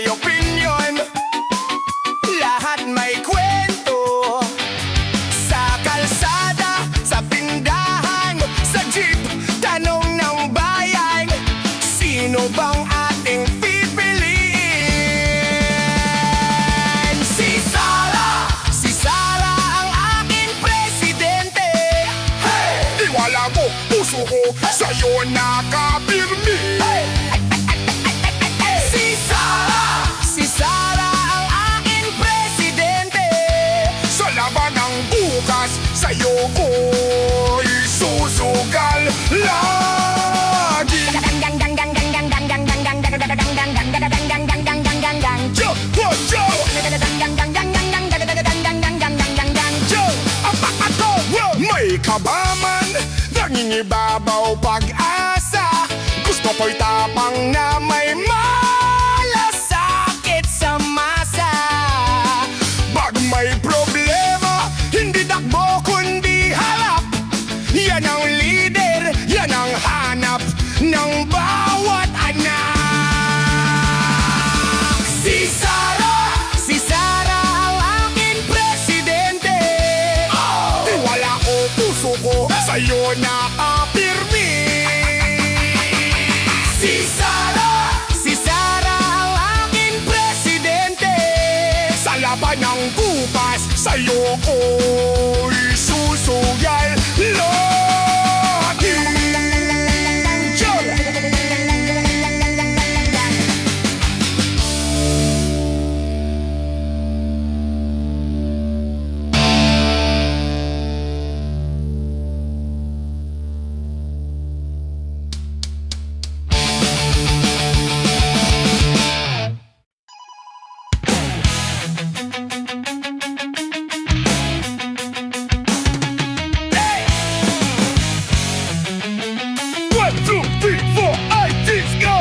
may opinyon, lahat may kwento. Sa kalsada, sa tindahan, sa jeep, tanong ng bayan, sino bang ating pipiliin? Si Sara ang aking presidente. Hey! Iwala mo, puso ko, sa'yo nakapirmi. Hey! Si Sara ang aking presidente. Sa laban ng bukas, sa'yo ko isusugal lagi. Joe! Joe! May kabaman, nangingibabaw pag-asa. Gusto ko'y tapang na may malasakit sa masa. Pag may problema, hindi takbo kundi harap. Yan ang leader, yan ang hanap ng bawat anak. Si Sara ang aking presidente. Wala ko, puso ko, sa'yo nakapirmi. Si Sara ang aking presidente. Sa laban ng bukas, sa'yo ko isusugal lagi.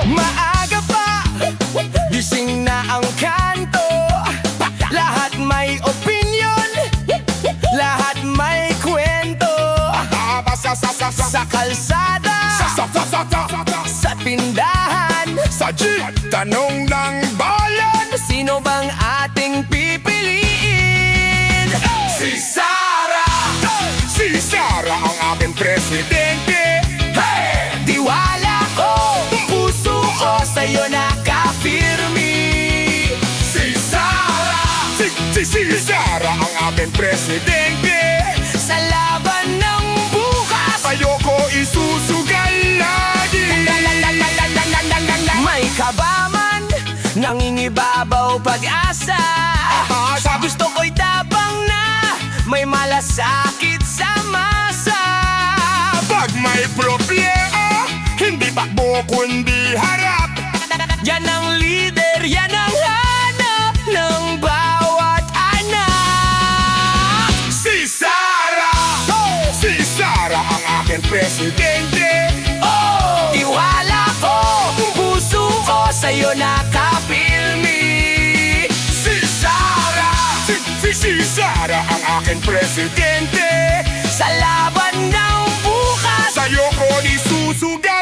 Maaga pa, gising na ang kanto. Lahat may opinion, lahat may kwento. Sa kalsada, sa tindahan, Sa jeep, tanong ng bayan, sino bang ating pipiliin? si Sara. Si Sara ang aking presidente. Hey! Tiwala ko, puso ko sa'yo nakapirmi. Si Sara ang aking presidente. Sa laban ng bukas, Sa'yo ko isusugal lagi. may kabaman, nangingibabaw pag-asa. Sa gusto ko'y tabang na may malasakit sa masa. Pag may problema, hindi takbo kundi harap. Yan ang leader, yan ang hanap ng bawat anak. Si Sara ang aking presidente. Tiwala ko, puso ko sa'yo nakapilmi. Si Sara ang aking presidente. Sa laban ng bukas, Sa'yo ko isusugal